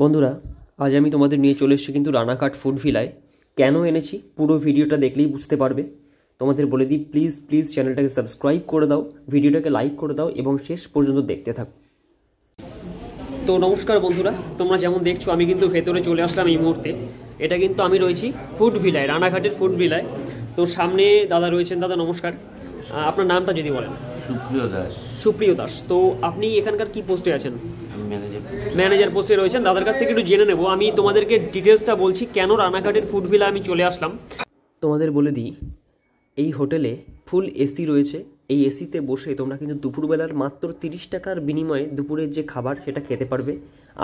বন্ধুরা, আজ আমি তোমাদের নিয়ে চলে এসেছি কিন্তু রানাঘাট ফুড ভিলায়। কেন এনেছি পুরো ভিডিওটা দেখলেই বুঝতে পারবে। তোমাদের বলে দিই, প্লিজ প্লিজ চ্যানেলটাকে সাবস্ক্রাইব করে দাও, ভিডিওটাকে লাইক করে দাও এবং শেষ পর্যন্ত দেখতে থাকো। তো নমস্কার বন্ধুরা, তোমরা যেমন দেখছো আমি কিন্তু ভেতরে চলে আসলাম এই মুহূর্তে। এটা কিন্তু আমি রয়েছি ফুড ভিলায়, রানাঘাটের ফুড ভিলায়। তো সামনে দাদা রয়েছেন। দাদা নমস্কার, আপনার নামটা যদি বলেন। সুপ্রিয় দাস। সুপ্রিয় দাস। তো আপনি এখানকার কি পোস্টে আছেন? ম্যানেজার পোস্টে রয়েছেন। দাদার কাছ থেকে একটু জেনে নেব। আমি তোমাদেরকে ডিটেলসটা বলছি কেন রানাঘাটের ফুড ভিলা আমি চলে আসলাম। তোমাদের বলে দিই, এই হোটেলে ফুল এসি রয়েছে। এই এসিতে বসে তোমরা কিন্তু দুপুরবেলার মাত্র 30 টাকার বিনিময়ে দুপুরের যে খাবার সেটা খেতে পারবে।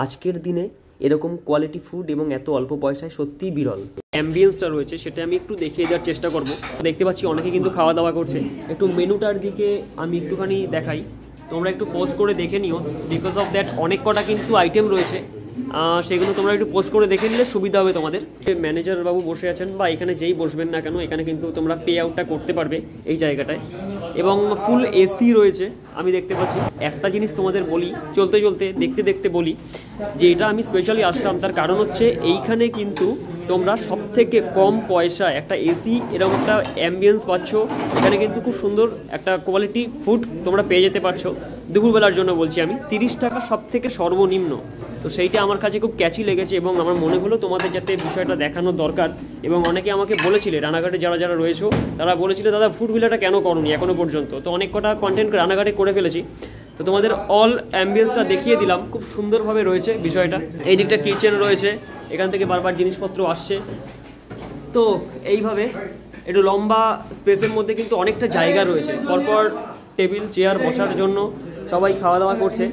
আজকের দিনে এরকম কোয়ালিটি ফুড এবং এত অল্প পয়সায় সত্যিই বিরল। অ্যাম্বিয়েন্সটা রয়েছে সেটা আমি একটু দেখিয়ে দেওয়ার চেষ্টা করব। দেখতে পাচ্ছি অনেকে কিন্তু খাওয়া দাওয়া করছে। একটু মেনুটার দিকে আমি একটুখানি দেখাই, তোমরা একটু পোস্ট করে দেখে নিও। বিকজ অফ দ্যাট অনেক কটা কিন্তু আইটেম রয়েছে, সেগুলো তোমরা একটু পোস্ট করে দেখে নিলে সুবিধা হবে তোমাদের। ম্যানেজার বাবু বসে আছেন বা এখানে যেই বসবেন না কেন, এখানে কিন্তু তোমরা পে আউটটা করতে পারবে এই জায়গাটায়। এবং ফুল এসি রয়েছে আমি দেখতে পাচ্ছি। একটা জিনিস তোমাদের বলি, চলতে চলতে দেখতে দেখতে বলি যে এটা আমি স্পেশালি আসলাম তার কারণ হচ্ছে এইখানে কিন্তু তোমরা সব থেকে কম পয়সায় একটা এসি এরকম একটা অ্যাম্বিয়েন্স পাচ্ছ। এখানে কিন্তু খুব সুন্দর একটা কোয়ালিটি ফুড তোমরা পেয়ে যেতে পারছো দুপুরবেলার জন্য। বলছি আমি 30 টাকা সব থেকে সর্বনিম্ন। তো সেইটা আমার কাছে খুব ক্যাচি লেগেছে এবং আমার মনে হলো তোমাদের যাতে বিষয়টা দেখানো দরকার। এবং অনেকে আমাকে বলেছিলে, রানাঘাটে যারা যারা রয়েছে তারা বলেছিল দাদা ফুড ভিলাটা কেন করোনি এখনও পর্যন্ত। তো অনেক কটা কন্টেন্ট রানাঘাটে করে ফেলেছি। তো তোমাদের অল অ্যাম্বিয়েন্সটা দেখিয়ে দিলাম, খুব সুন্দরভাবে রয়েছে বিষয়টা। এই দিকটা কিচেন রয়েছে, এখান থেকে বারবার জিনিসপত্র আসছে। তো এইভাবে একটু লম্বা স্পেসের মধ্যে কিন্তু অনেকটা জায়গা রয়েছে, পরপর টেবিল চেয়ার বসার জন্য সবাই খাওয়া দাওয়া করছে।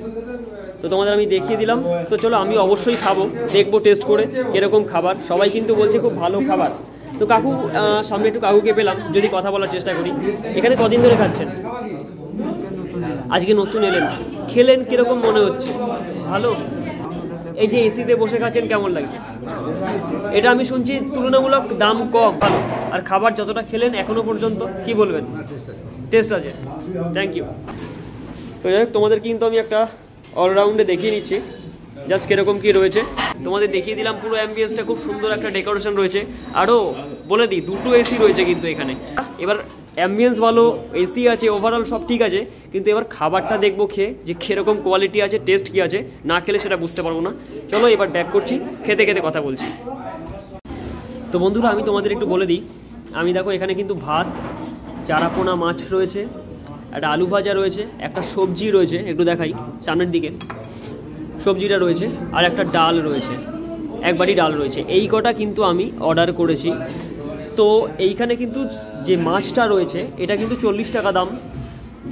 তো তোমাদের আমি দেখিয়ে দিলাম। তো চলো আমি অবশ্যই খাবো, দেখবো টেস্ট করে কীরকম খাবার। সবাই কিন্তু বলছে খুব ভালো খাবার। তো কাকু, সামনে একটু কাকুকে পেলাম, যদি কথা বলার চেষ্টা করি। এখানে কদিন ধরে খাচ্ছেন? আজকে নতুন এলেন। খেলেন কীরকম মনে হচ্ছে? ভালো? এই যে এসিতে বসে খাচ্ছেন কেমন লাগছে? এটা আমি শুনছি তুলনামূলক দাম কম, ভালো। আর খাবার যতটা খেলেন এখনো পর্যন্ত কি বলবেন? টেস্ট আছে। Thank you. তো যাই হোক, তোমাদের কিন্তু আমি একটা অলরাউন্ডে দেখিয়ে নিচ্ছি জাস্ট কীরকম কী রয়েছে। তোমাদের দেখিয়ে দিলাম পুরো অ্যাম্বিয়েন্সটা, খুব সুন্দর একটা ডেকোরেশন রয়েছে। আরও বলে দিই, দুটো এসি রয়েছে কিন্তু এখানে। এবার অ্যাম্বিয়েন্স ভালো, এসি আছে, ওভারঅল সব ঠিক আছে, কিন্তু এবার খাবারটা দেখবো খেয়ে যে কীরকম কোয়ালিটি আছে, টেস্ট কী আছে। না খেলে সেটা বুঝতে পারবো না। চলো এবার ব্যাক করছি, খেতে খেতে কথা বলছি। তো বন্ধুরা আমি তোমাদের একটু বলে দিই, আমি দেখো এখানে কিন্তু ভাত, চারাপোনা মাছ রয়েছে, একটা আলু ভাজা রয়েছে, একটা সবজি রয়েছে, একটু দেখাই সামনের দিকে সবজিটা রয়েছে, আর একটা ডাল রয়েছে, একবারই ডাল রয়েছে। এই কটা কিন্তু আমি অর্ডার করেছি। তো এইখানে কিন্তু যে মাছটা রয়েছে এটা কিন্তু 40 টাকা দাম।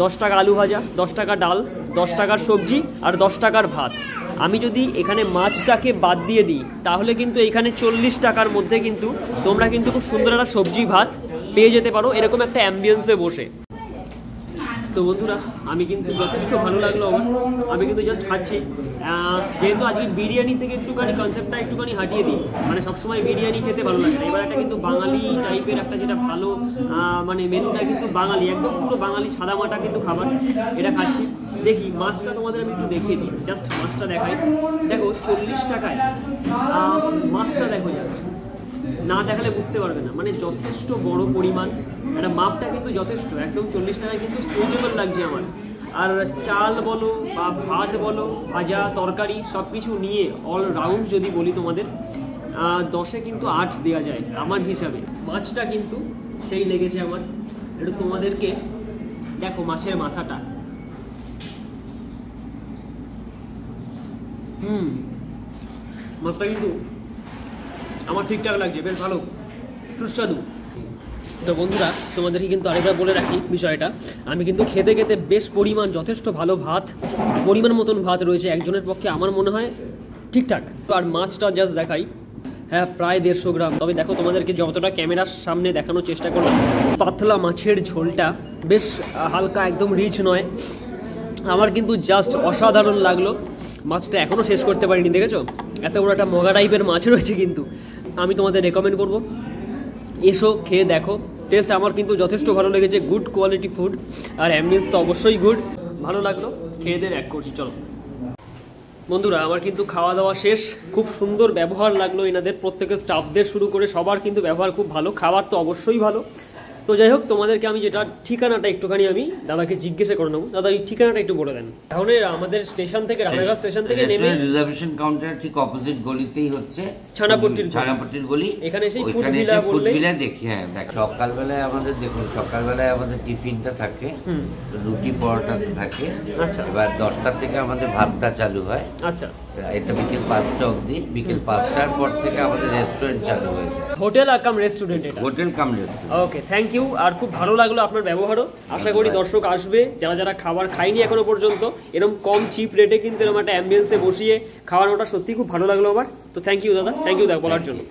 10 টাকা আলু ভাজা, 10 টাকা ডাল, 10 টাকার সবজি আর 10 টাকার ভাত। আমি যদি এখানে মাছটাকে বাদ দিয়ে দিই তাহলে কিন্তু এখানে 40 টাকার মধ্যে কিন্তু তোমরা কিন্তু খুব সুন্দর একটা সবজি ভাত পেয়ে যেতে পারো এরকম একটা অ্যাম্বিয়েন্সে বসে। তো বন্ধুরা আমি কিন্তু যথেষ্ট ভালো লাগলো আমার। আমি কিন্তু জাস্ট খাচ্ছি, যেহেতু আজকে বিরিয়ানি থেকে একটুখানি কনসেপ্টটা একটুখানি হাঁটিয়ে দিই। মানে সবসময় বিরিয়ানি খেতে ভালো লাগে না, এবার একটা কিন্তু বাঙালি টাইপের একটা যেটা ভালো মানে মেনুটা কিন্তু বাঙালি, একদম পুরো বাঙালি সাদামাটা কিন্তু খাবার, এটা খাচ্ছি। দেখি মাছটা তোমাদের আমি একটু দেখিয়ে দিই, জাস্ট মাছটা দেখাই। দেখো 40 টাকায় মাছটা দেখো, জাস্ট না দেখালে বুঝতে পারবে না। মানে যথেষ্ট বড় পরিমাণ, একটা মাপটা কিন্তু যথেষ্ট, একদম 40 টাকায় কিন্তু সুইটেবল লাগছে আমার। আর চাল বলো বা ভাত বলো, ভাজা তরকারি সব কিছু নিয়ে অলরাউন্ড যদি বলি তোমাদের 10-এ কিন্তু 8 দেওয়া যায় আমার হিসাবে। মাছটা কিন্তু সেই লেগেছে আমার। একটু তোমাদেরকে দেখো মাছের মাথাটা, মাছটা কিন্তু আমার ঠিকঠাক লাগছে, বেশ ভালো, সুস্বাদু। তো বন্ধুরা তোমাদেরকে কিন্তু আরেকবার বলে রাখি বিষয়টা, আমি কিন্তু খেতে খেতে বেশ পরিমাণ যথেষ্ট ভালো ভাত, পরিমাণ মতন ভাত রয়েছে একজনের পক্ষে, আমার মনে হয় ঠিকঠাক। আর মাছটা জাস্ট দেখাই, হ্যাঁ প্রায় 150 গ্রাম। তবে দেখো তোমাদেরকে যতটা ক্যামেরার সামনে দেখানোর চেষ্টা করলাম, পাতলা মাছের ঝোলটা বেশ হালকা, একদম রিচ নয়। আমার কিন্তু জাস্ট অসাধারণ লাগলো। মাছটা এখনও শেষ করতে পারিনি, দেখেছো এত বড় একটা মগা টাইপের মাছ রয়েছে। কিন্তু আমি তোমাদের রেকমেন্ড করব, এসো খেয়ে দেখো। টেস্ট আমার কিন্তু যথেষ্ট ভালো লেগেছে, গুড কোয়ালিটি ফুড। আর অ্যাম্বিয়েন্স তো অবশ্যই গুড, ভালো লাগলো। খেয়ে দিয়ে ব্যাক করছি, চলো। বন্ধুরা আমার কিন্তু খাওয়া দাওয়া শেষ, খুব সুন্দর ব্যবহার লাগলো এনাদের, প্রত্যেকের স্টাফদের শুরু করে সবার কিন্তু ব্যবহার খুব ভালো, খাবার তো অবশ্যই ভালো। তো যাই হোক, তোমাদেরকে আমি যেটা ঠিকানাটা একটুখানি আমি দাদাকে জিজ্ঞেস করে নেবো। দাদা এই ঠিকানাটা একটু বলে দেন। এখন আমাদের স্টেশন থেকে, রানাঘাট স্টেশন থেকে নেমে রিজার্ভেশন কাউন্টার ঠিক অপোজিট গলিতেই হচ্ছে ছানাপট্টির গলি। এখানে সেই ফুড ভিলা দেখি। হ্যাঁ দেখ, সকালবেলায় আমাদের দেখুন, সকালবেলায় আমাদের টিফিনটা থাকে, রুটি পরোটা থাকে। আচ্ছা, এবার 10টা থেকে আমাদের ভাতটা চালু হয়। আচ্ছা, এটা বিকেল 5টা অবধি। বিকেল 5টার পর থেকে আমাদের রেস্টুরেন্ট চালু হয়েছে, hotel cum restaurant. Hotel cum restaurant. Okay, thank you. আর খুব ভালো লাগলো আপনার ব্যবহারও। আশা করি দর্শক আসবে, যারা যারা খাবার খায়নি এখনো পর্যন্ত, এরকম কম চিপ রেটে কিন্তু এরকম একটা অ্যাম্বিয়েন্সে বসিয়ে খাওয়ানোটা সত্যি খুব ভালো লাগলো আমার। তো থ্যাংক ইউ দাদা, থ্যাংক ইউ দাদা বলার জন্য।